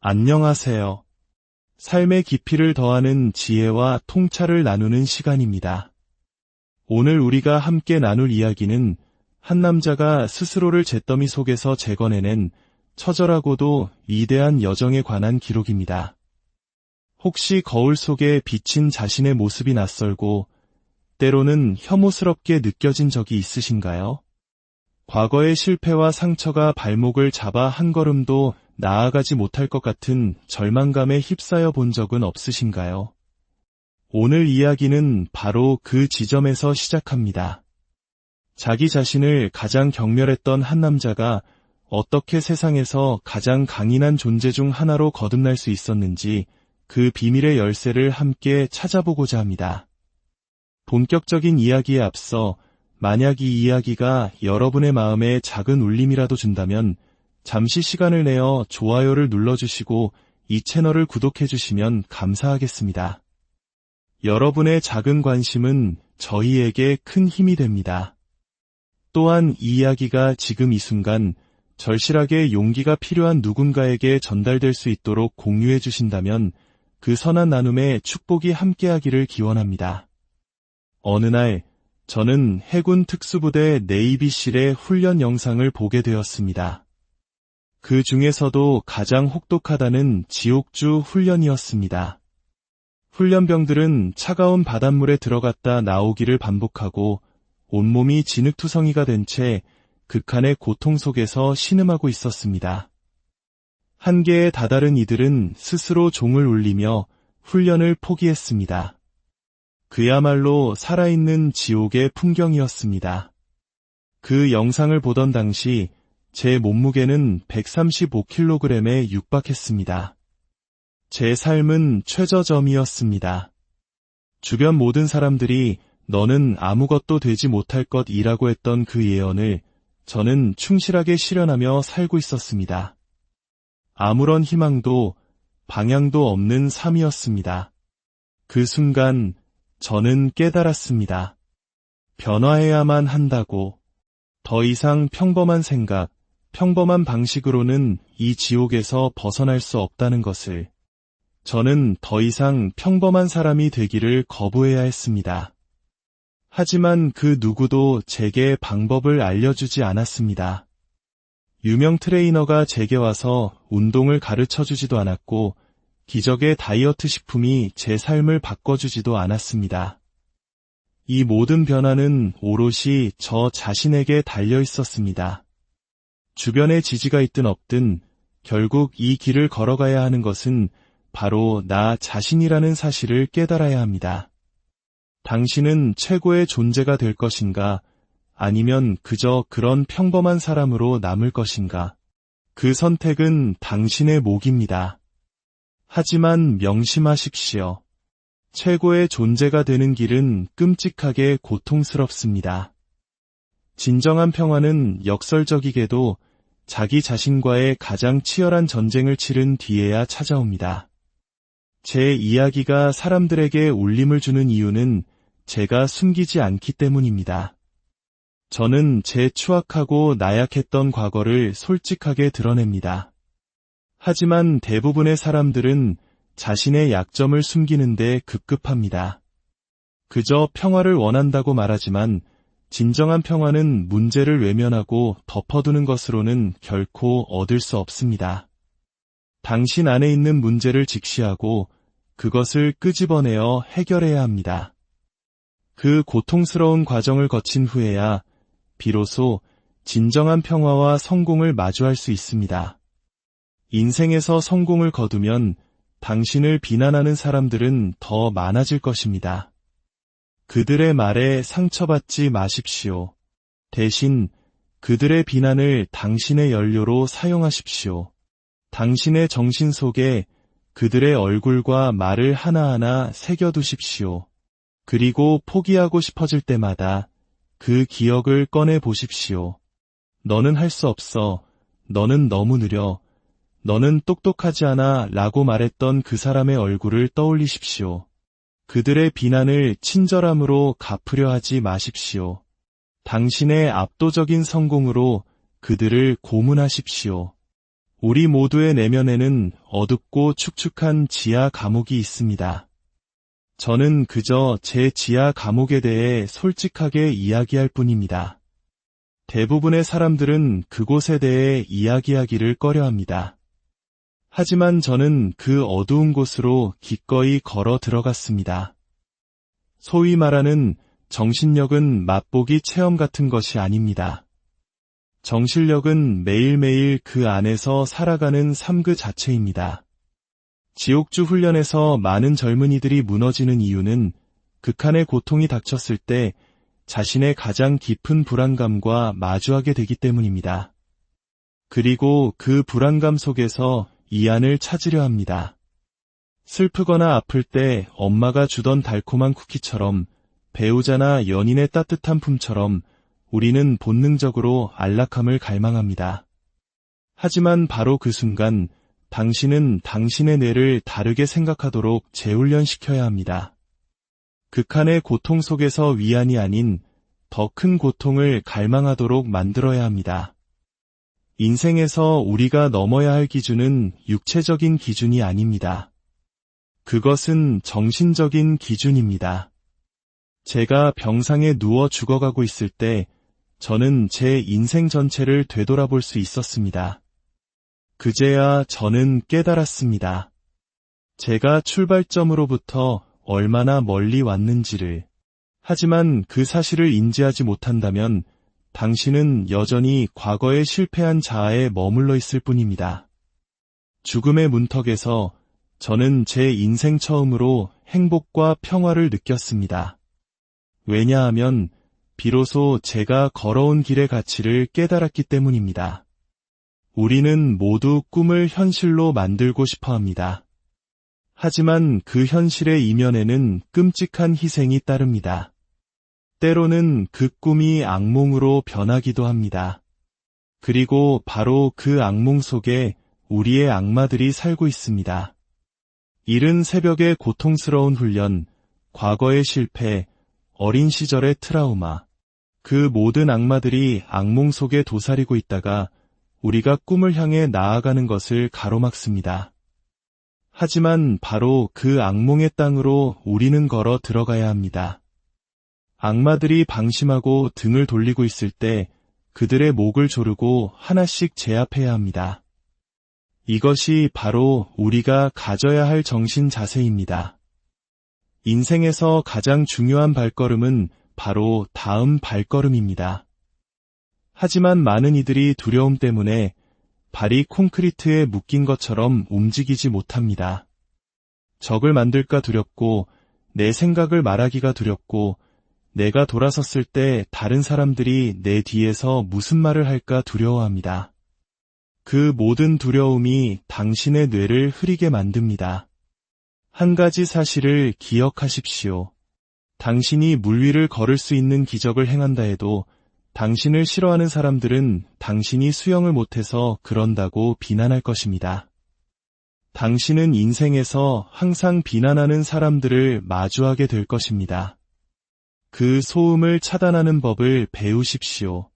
안녕하세요. 삶의 깊이를 더하는 지혜와 통찰을 나누는 시간입니다. 오늘 우리가 함께 나눌 이야기는 한 남자가 스스로를 잿더미 속에서 재건해낸 처절하고도 위대한 여정에 관한 기록입니다. 혹시 거울 속에 비친 자신의 모습이 낯설고 때로는 혐오스럽게 느껴진 적이 있으신가요? 과거의 실패와 상처가 발목을 잡아 한 걸음도 나아가지 못할 것 같은 절망감에 휩싸여 본 적은 없으신가요? 오늘 이야기는 바로 그 지점에서 시작합니다. 자기 자신을 가장 경멸했던 한 남자가 어떻게 세상에서 가장 강인한 존재 중 하나로 거듭날 수 있었는지 그 비밀의 열쇠를 함께 찾아보고자 합니다. 본격적인 이야기에 앞서 만약 이 이야기가 여러분의 마음에 작은 울림이라도 준다면 잠시 시간을 내어 좋아요를 눌러주시고 이 채널을 구독해주시면 감사하겠습니다. 여러분의 작은 관심은 저희에게 큰 힘이 됩니다. 또한 이 이야기가 지금 이 순간 절실하게 용기가 필요한 누군가에게 전달될 수 있도록 공유해 주신다면 그 선한 나눔에 축복이 함께하기를 기원합니다. 어느 날 저는 해군 특수부대 네이비실의 훈련 영상을 보게 되었습니다. 그 중에서도 가장 혹독하다는 지옥주 훈련이었습니다. 훈련병들은 차가운 바닷물에 들어갔다 나오기를 반복하고 온몸이 진흙투성이가 된 채 극한의 고통 속에서 신음하고 있었습니다. 한계에 다다른 이들은 스스로 종을 울리며 훈련을 포기했습니다. 그야말로 살아있는 지옥의 풍경이었습니다. 그 영상을 보던 당시 제 몸무게는 135kg에 육박했습니다. 제 삶은 최저점이었습니다. 주변 모든 사람들이 너는 아무것도 되지 못할 것이라고 했던 그 예언을 저는 충실하게 실현하며 살고 있었습니다. 아무런 희망도 방향도 없는 삶이었습니다. 그 순간 저는 깨달았습니다. 변화해야만 한다고. 더 이상 평범한 생각, 평범한 방식으로는 이 지옥에서 벗어날 수 없다는 것을. 저는 더 이상 평범한 사람이 되기를 거부해야 했습니다. 하지만 그 누구도 제게 방법을 알려주지 않았습니다. 유명 트레이너가 제게 와서 운동을 가르쳐주지도 않았고 기적의 다이어트 식품이 제 삶을 바꿔주지도 않았습니다. 이 모든 변화는 오롯이 저 자신에게 달려 있었습니다. 주변의 지지가 있든 없든 결국 이 길을 걸어가야 하는 것은 바로 나 자신이라는 사실을 깨달아야 합니다. 당신은 최고의 존재가 될 것인가? 아니면 그저 그런 평범한 사람으로 남을 것인가? 그 선택은 당신의 몫입니다. 하지만 명심하십시오. 최고의 존재가 되는 길은 끔찍하게 고통스럽습니다. 진정한 평화는 역설적이게도 자기 자신과의 가장 치열한 전쟁을 치른 뒤에야 찾아옵니다. 제 이야기가 사람들에게 울림을 주는 이유는 제가 숨기지 않기 때문입니다. 저는 제 추악하고 나약했던 과거를 솔직하게 드러냅니다. 하지만 대부분의 사람들은 자신의 약점을 숨기는데 급급합니다. 그저 평화를 원한다고 말하지만 진정한 평화는 문제를 외면하고 덮어두는 것으로는 결코 얻을 수 없습니다. 당신 안에 있는 문제를 직시하고 그것을 끄집어내어 해결해야 합니다. 그 고통스러운 과정을 거친 후에야 비로소 진정한 평화와 성공을 마주할 수 있습니다. 인생에서 성공을 거두면 당신을 비난하는 사람들은 더 많아질 것입니다. 그들의 말에 상처받지 마십시오. 대신 그들의 비난을 당신의 연료로 사용하십시오. 당신의 정신 속에 그들의 얼굴과 말을 하나하나 새겨두십시오. 그리고 포기하고 싶어질 때마다 그 기억을 꺼내 보십시오. 너는 할 수 없어. 너는 너무 느려. 너는 똑똑하지 않아 라고 말했던 그 사람의 얼굴을 떠올리십시오. 그들의 비난을 친절함으로 갚으려 하지 마십시오. 당신의 압도적인 성공으로 그들을 고문하십시오. 우리 모두의 내면에는 어둡고 축축한 지하 감옥이 있습니다. 저는 그저 제 지하 감옥에 대해 솔직하게 이야기할 뿐입니다. 대부분의 사람들은 그곳에 대해 이야기하기를 꺼려합니다. 하지만 저는 그 어두운 곳으로 기꺼이 걸어 들어갔습니다. 소위 말하는 정신력은 맛보기 체험 같은 것이 아닙니다. 정신력은 매일매일 그 안에서 살아가는 삶 그 자체입니다. 지옥주 훈련에서 많은 젊은이들이 무너지는 이유는 극한의 고통이 닥쳤을 때 자신의 가장 깊은 불안감과 마주하게 되기 때문입니다. 그리고 그 불안감 속에서 이 안을 찾으려 합니다. 슬프거나 아플 때 엄마가 주던 달콤한 쿠키처럼, 배우자나 연인의 따뜻한 품처럼 우리는 본능적으로 안락함을 갈망합니다. 하지만 바로 그 순간 당신은 당신의 뇌를 다르게 생각하도록 재훈련시켜야 합니다. 극한의 고통 속에서 위안이 아닌 더 큰 고통을 갈망하도록 만들어야 합니다. 인생에서 우리가 넘어야 할 기준은 육체적인 기준이 아닙니다. 그것은 정신적인 기준입니다. 제가 병상에 누워 죽어가고 있을 때 저는 제 인생 전체를 되돌아볼 수 있었습니다. 그제야 저는 깨달았습니다. 제가 출발점으로부터 얼마나 멀리 왔는지를. 하지만 그 사실을 인지하지 못한다면 당신은 여전히 과거에 실패한 자아에 머물러 있을 뿐입니다. 죽음의 문턱에서 저는 제 인생 처음으로 행복과 평화를 느꼈습니다. 왜냐하면 비로소 제가 걸어온 길의 가치를 깨달았기 때문입니다. 우리는 모두 꿈을 현실로 만들고 싶어 합니다. 하지만 그 현실의 이면에는 끔찍한 희생이 따릅니다. 때로는 그 꿈이 악몽으로 변하기도 합니다. 그리고 바로 그 악몽 속에 우리의 악마들이 살고 있습니다. 이른 새벽의 고통스러운 훈련, 과거의 실패, 어린 시절의 트라우마, 그 모든 악마들이 악몽 속에 도사리고 있다가 우리가 꿈을 향해 나아가는 것을 가로막습니다. 하지만 바로 그 악몽의 땅으로 우리는 걸어 들어가야 합니다. 악마들이 방심하고 등을 돌리고 있을 때 그들의 목을 조르고 하나씩 제압해야 합니다. 이것이 바로 우리가 가져야 할 정신 자세입니다. 인생에서 가장 중요한 발걸음은 바로 다음 발걸음입니다. 하지만 많은 이들이 두려움 때문에 발이 콘크리트에 묶인 것처럼 움직이지 못합니다. 적을 만들까 두렵고, 내 생각을 말하기가 두렵고, 내가 돌아섰을 때 다른 사람들이 내 뒤에서 무슨 말을 할까 두려워합니다. 그 모든 두려움이 당신의 뇌를 흐리게 만듭니다. 한 가지 사실을 기억하십시오. 당신이 물 위를 걸을 수 있는 기적을 행한다 해도 당신을 싫어하는 사람들은 당신이 수영을 못해서 그런다고 비난할 것입니다. 당신은 인생에서 항상 비난하는 사람들을 마주하게 될 것입니다. 그 소음을 차단하는 법을 배우십시오.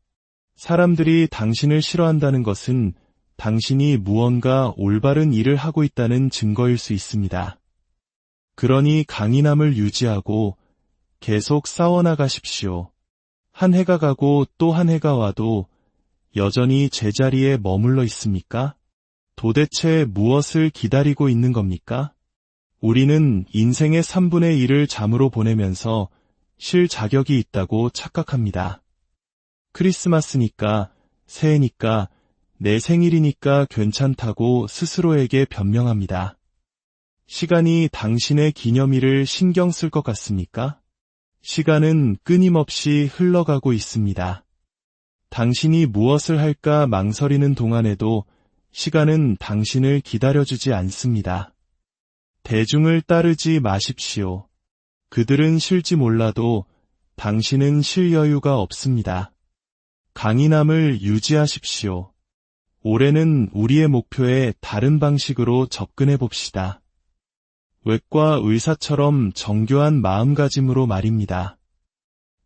사람들이 당신을 싫어한다는 것은 당신이 무언가 올바른 일을 하고 있다는 증거일 수 있습니다. 그러니 강인함을 유지하고 계속 싸워나가십시오. 한 해가 가고 또 한 해가 와도 여전히 제자리에 머물러 있습니까? 도대체 무엇을 기다리고 있는 겁니까? 우리는 인생의 3분의 1을 잠으로 보내면서 쉴 자격이 있다고 착각합니다. 크리스마스니까, 새해니까, 내 생일이니까 괜찮다고 스스로에게 변명합니다. 시간이 당신의 기념일을 신경 쓸 것 같습니까? 시간은 끊임없이 흘러가고 있습니다. 당신이 무엇을 할까 망설이는 동안에도 시간은 당신을 기다려주지 않습니다. 대중을 따르지 마십시오. 그들은 쉴지 몰라도 당신은 쉴 여유가 없습니다. 강인함을 유지하십시오. 올해는 우리의 목표에 다른 방식으로 접근해 봅시다. 외과 의사처럼 정교한 마음가짐으로 말입니다.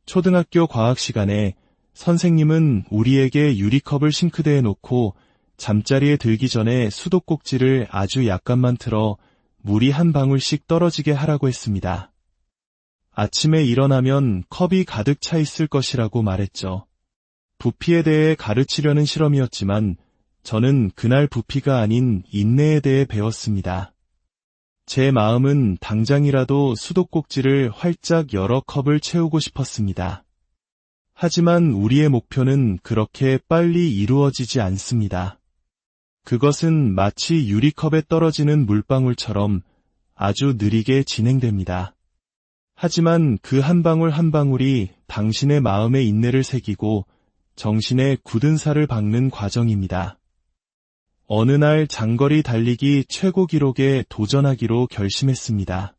초등학교 과학 시간에 선생님은 우리에게 유리컵을 싱크대에 놓고 잠자리에 들기 전에 수도꼭지를 아주 약간만 틀어 물이 한 방울씩 떨어지게 하라고 했습니다. 아침에 일어나면 컵이 가득 차 있을 것이라고 말했죠. 부피에 대해 가르치려는 실험이었지만 저는 그날 부피가 아닌 인내에 대해 배웠습니다. 제 마음은 당장이라도 수도꼭지를 활짝 여러 컵을 채우고 싶었습니다. 하지만 우리의 목표는 그렇게 빨리 이루어지지 않습니다. 그것은 마치 유리컵에 떨어지는 물방울처럼 아주 느리게 진행됩니다. 하지만 그 한 방울 한 방울이 당신의 마음에 인내를 새기고 정신에 굳은 살을 박는 과정입니다. 어느 날 장거리 달리기 최고 기록에 도전하기로 결심했습니다.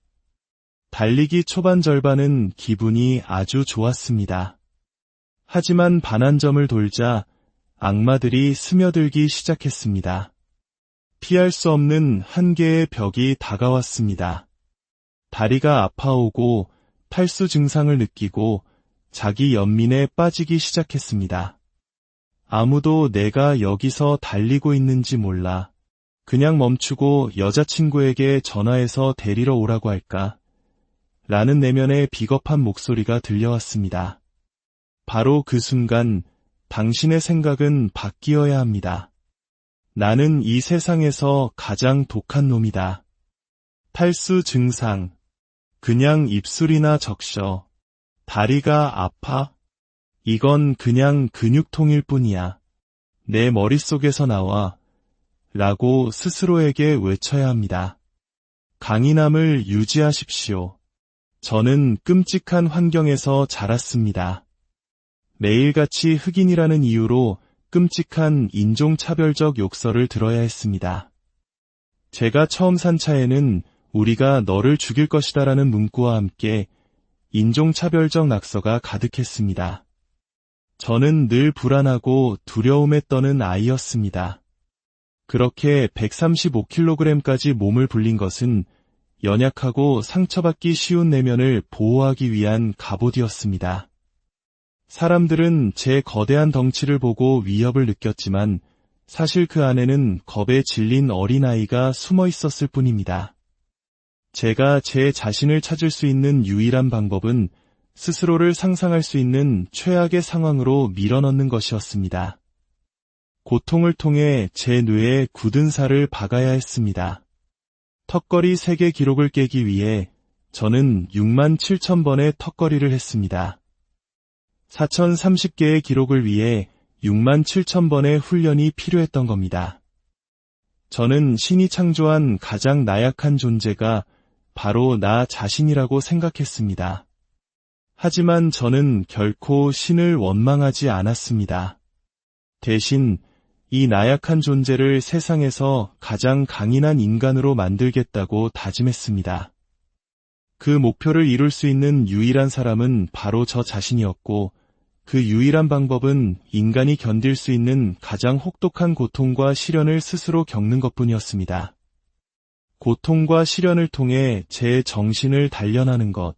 달리기 초반 절반은 기분이 아주 좋았습니다. 하지만 반환점을 돌자 악마들이 스며들기 시작했습니다. 피할 수 없는 한계의 벽이 다가왔습니다. 다리가 아파오고 탈수 증상을 느끼고 자기 연민에 빠지기 시작했습니다. 아무도 내가 여기서 달리고 있는지 몰라. 그냥 멈추고 여자친구에게 전화해서 데리러 오라고 할까? 라는 내면의 비겁한 목소리가 들려왔습니다. 바로 그 순간 당신의 생각은 바뀌어야 합니다. 나는 이 세상에서 가장 독한 놈이다. 탈수 증상. 그냥 입술이나 적셔. 다리가 아파? 이건 그냥 근육통일 뿐이야. 내 머릿속에서 나와. 라고 스스로에게 외쳐야 합니다. 강인함을 유지하십시오. 저는 끔찍한 환경에서 자랐습니다. 매일같이 흑인이라는 이유로 끔찍한 인종차별적 욕설을 들어야 했습니다. 제가 처음 산 차에는 우리가 너를 죽일 것이다라는 문구와 함께 인종차별적 낙서가 가득했습니다. 저는 늘 불안하고 두려움에 떠는 아이였습니다. 그렇게 135kg까지 몸을 불린 것은 연약하고 상처받기 쉬운 내면을 보호하기 위한 갑옷이었습니다. 사람들은 제 거대한 덩치를 보고 위협을 느꼈지만 사실 그 안에는 겁에 질린 어린아이가 숨어 있었을 뿐입니다. 제가 제 자신을 찾을 수 있는 유일한 방법은 스스로를 상상할 수 있는 최악의 상황으로 밀어넣는 것이었습니다. 고통을 통해 제 뇌에 굳은 살을 박아야 했습니다. 턱걸이 세계 기록을 깨기 위해 저는 67,000번의 턱걸이를 했습니다. 4,030개의 기록을 위해 67,000번의 훈련이 필요했던 겁니다. 저는 신이 창조한 가장 나약한 존재가 바로 나 자신이라고 생각했습니다. 하지만 저는 결코 신을 원망하지 않았습니다. 대신 이 나약한 존재를 세상에서 가장 강인한 인간으로 만들겠다고 다짐했습니다. 그 목표를 이룰 수 있는 유일한 사람은 바로 저 자신이었고 그 유일한 방법은 인간이 견딜 수 있는 가장 혹독한 고통과 시련을 스스로 겪는 것뿐이었습니다. 고통과 시련을 통해 제 정신을 단련하는 것,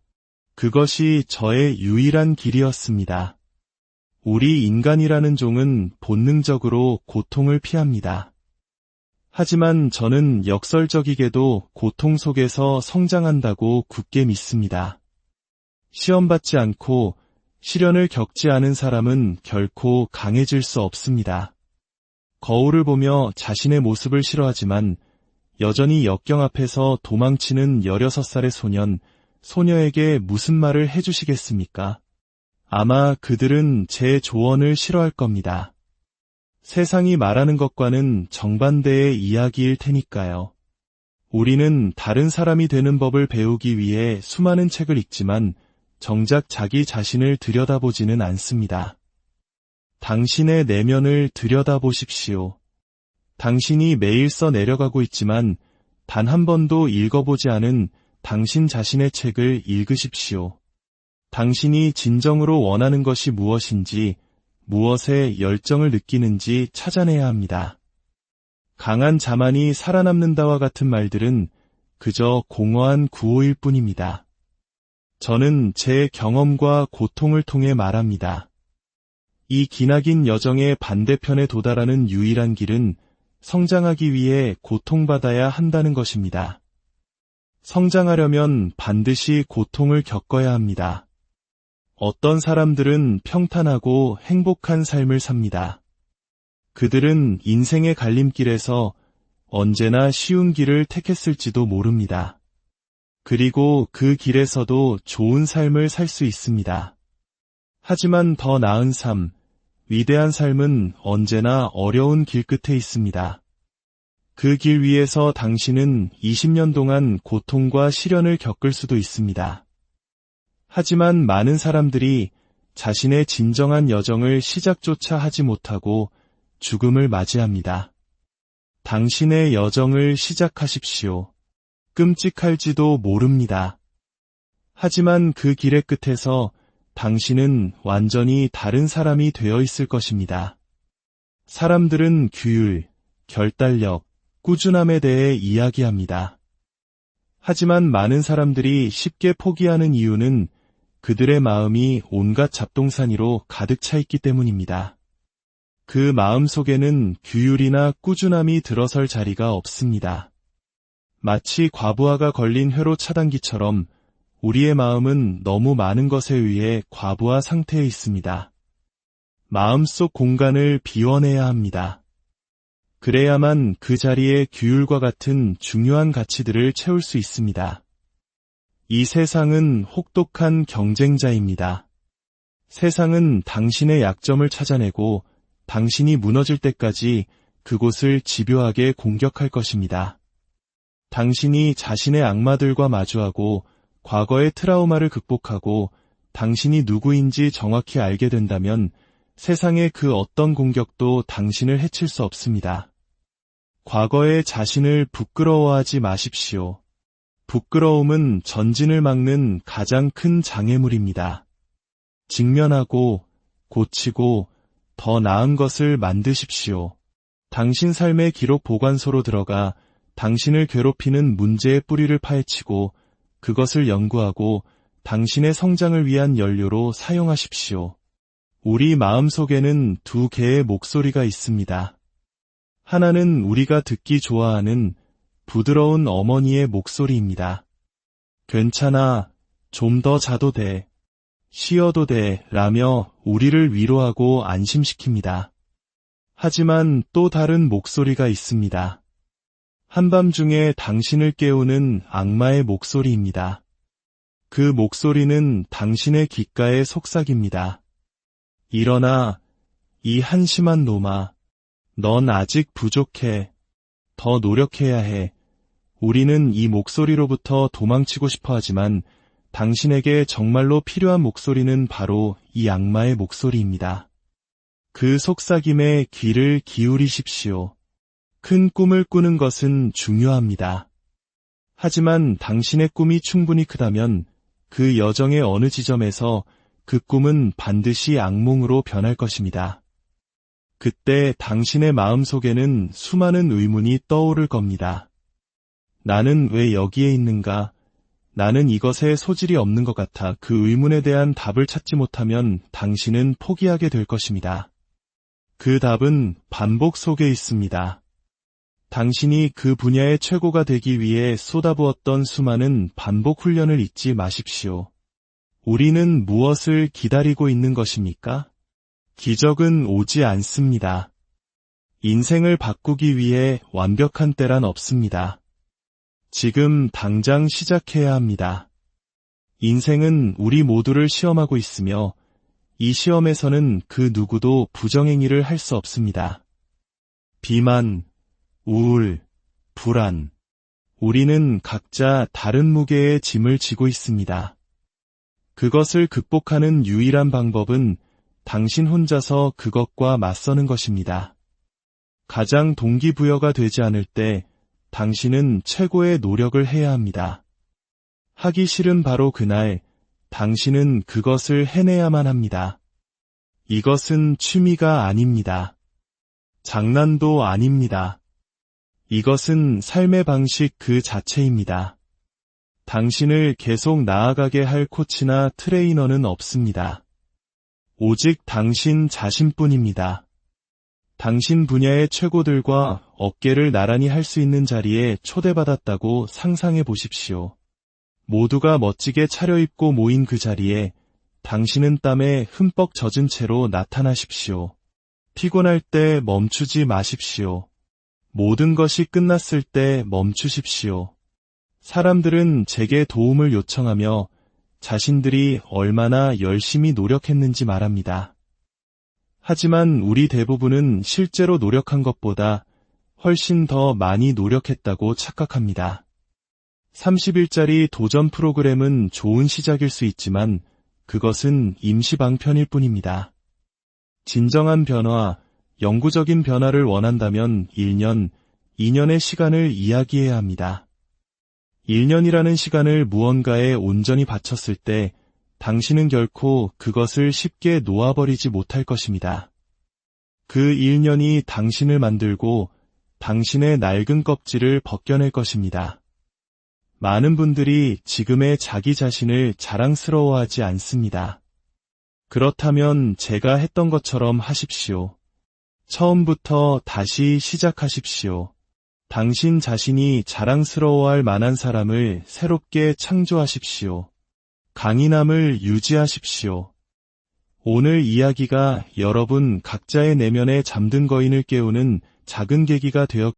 그것이 저의 유일한 길이었습니다. 우리 인간이라는 종은 본능적으로 고통을 피합니다. 하지만 저는 역설적이게도 고통 속에서 성장한다고 굳게 믿습니다. 시험받지 않고 시련을 겪지 않은 사람은 결코 강해질 수 없습니다. 거울을 보며 자신의 모습을 싫어하지만 여전히 역경 앞에서 도망치는 16살의 소녀에게 무슨 말을 해주시겠습니까? 아마 그들은 제 조언을 싫어할 겁니다. 세상이 말하는 것과는 정반대의 이야기일 테니까요. 우리는 다른 사람이 되는 법을 배우기 위해 수많은 책을 읽지만 정작 자기 자신을 들여다보지는 않습니다. 당신의 내면을 들여다보십시오. 당신이 매일 써 내려가고 있지만 단 한 번도 읽어보지 않은 당신 자신의 책을 읽으십시오. 당신이 진정으로 원하는 것이 무엇인지, 무엇에 열정을 느끼는지 찾아내야 합니다. 강한 자만이 살아남는다와 같은 말들은 그저 공허한 구호일 뿐입니다. 저는 제 경험과 고통을 통해 말합니다. 이 기나긴 여정의 반대편에 도달하는 유일한 길은 성장하기 위해 고통받아야 한다는 것입니다. 성장하려면 반드시 고통을 겪어야 합니다. 어떤 사람들은 평탄하고 행복한 삶을 삽니다. 그들은 인생의 갈림길에서 언제나 쉬운 길을 택했을지도 모릅니다. 그리고 그 길에서도 좋은 삶을 살 수 있습니다. 하지만 더 나은 삶, 위대한 삶은 언제나 어려운 길 끝에 있습니다. 그 길 위에서 당신은 20년 동안 고통과 시련을 겪을 수도 있습니다. 하지만 많은 사람들이 자신의 진정한 여정을 시작조차 하지 못하고 죽음을 맞이합니다. 당신의 여정을 시작하십시오. 끔찍할지도 모릅니다. 하지만 그 길의 끝에서 당신은 완전히 다른 사람이 되어 있을 것입니다. 사람들은 규율, 결단력, 꾸준함에 대해 이야기합니다. 하지만 많은 사람들이 쉽게 포기하는 이유는 그들의 마음이 온갖 잡동사니로 가득 차 있기 때문입니다. 그 마음 속에는 규율이나 꾸준함이 들어설 자리가 없습니다. 마치 과부하가 걸린 회로 차단기처럼 우리의 마음은 너무 많은 것에 의해 과부하 상태에 있습니다. 마음속 공간을 비워내야 합니다. 그래야만 그 자리에 규율과 같은 중요한 가치들을 채울 수 있습니다. 이 세상은 혹독한 경쟁자입니다. 세상은 당신의 약점을 찾아내고 당신이 무너질 때까지 그곳을 집요하게 공격할 것입니다. 당신이 자신의 악마들과 마주하고 과거의 트라우마를 극복하고 당신이 누구인지 정확히 알게 된다면 세상의 그 어떤 공격도 당신을 해칠 수 없습니다. 과거의 자신을 부끄러워하지 마십시오. 부끄러움은 전진을 막는 가장 큰 장애물입니다. 직면하고 고치고 더 나은 것을 만드십시오. 당신 삶의 기록 보관소로 들어가 당신을 괴롭히는 문제의 뿌리를 파헤치고 그것을 연구하고 당신의 성장을 위한 연료로 사용하십시오. 우리 마음속에는 두 개의 목소리가 있습니다. 하나는 우리가 듣기 좋아하는 부드러운 어머니의 목소리입니다. 괜찮아, 좀 더 자도 돼, 쉬어도 돼 라며 우리를 위로하고 안심시킵니다. 하지만 또 다른 목소리가 있습니다. 한밤중에 당신을 깨우는 악마의 목소리입니다. 그 목소리는 당신의 귓가의 속삭입니다. 일어나, 이 한심한 놈아. 넌 아직 부족해. 더 노력해야 해. 우리는 이 목소리로부터 도망치고 싶어 하지만 당신에게 정말로 필요한 목소리는 바로 이 악마의 목소리입니다. 그 속삭임에 귀를 기울이십시오. 큰 꿈을 꾸는 것은 중요합니다. 하지만 당신의 꿈이 충분히 크다면 그 여정의 어느 지점에서 그 꿈은 반드시 악몽으로 변할 것입니다. 그때 당신의 마음속에는 수많은 의문이 떠오를 겁니다. 나는 왜 여기에 있는가? 나는 이것에 소질이 없는 것 같아. 그 의문에 대한 답을 찾지 못하면 당신은 포기하게 될 것입니다. 그 답은 반복 속에 있습니다. 당신이 그 분야의 최고가 되기 위해 쏟아부었던 수많은 반복 훈련을 잊지 마십시오. 우리는 무엇을 기다리고 있는 것입니까? 기적은 오지 않습니다. 인생을 바꾸기 위해 완벽한 때란 없습니다. 지금 당장 시작해야 합니다. 인생은 우리 모두를 시험하고 있으며 이 시험에서는 그 누구도 부정행위를 할 수 없습니다. 비만, 우울, 불안. 우리는 각자 다른 무게의 짐을 지고 있습니다. 그것을 극복하는 유일한 방법은 당신 혼자서 그것과 맞서는 것입니다. 가장 동기부여가 되지 않을 때 당신은 최고의 노력을 해야 합니다. 하기 싫은 바로 그날 당신은 그것을 해내야만 합니다. 이것은 취미가 아닙니다. 장난도 아닙니다. 이것은 삶의 방식 그 자체입니다. 당신을 계속 나아가게 할 코치나 트레이너는 없습니다. 오직 당신 자신뿐입니다. 당신 분야의 최고들과 어깨를 나란히 할 수 있는 자리에 초대받았다고 상상해 보십시오. 모두가 멋지게 차려입고 모인 그 자리에 당신은 땀에 흠뻑 젖은 채로 나타나십시오. 피곤할 때 멈추지 마십시오. 모든 것이 끝났을 때 멈추십시오. 사람들은 제게 도움을 요청하며 자신들이 얼마나 열심히 노력했는지 말합니다. 하지만 우리 대부분은 실제로 노력한 것보다 훨씬 더 많이 노력했다고 착각합니다. 30일짜리 도전 프로그램은 좋은 시작일 수 있지만 그것은 임시 방편일 뿐입니다. 진정한 변화, 영구적인 변화를 원한다면 1년, 2년의 시간을 이야기해야 합니다. 1년이라는 시간을 무언가에 온전히 바쳤을 때 당신은 결코 그것을 쉽게 놓아버리지 못할 것입니다. 그 1년이 당신을 만들고 당신의 낡은 껍질을 벗겨낼 것입니다. 많은 분들이 지금의 자기 자신을 자랑스러워하지 않습니다. 그렇다면 제가 했던 것처럼 하십시오. 처음부터 다시 시작하십시오. 당신 자신이 자랑스러워할 만한 사람을 새롭게 창조하십시오. 강인함을 유지하십시오. 오늘 이야기가 여러분 각자의 내면의 잠든 거인을 깨우는 작은 계기가 되었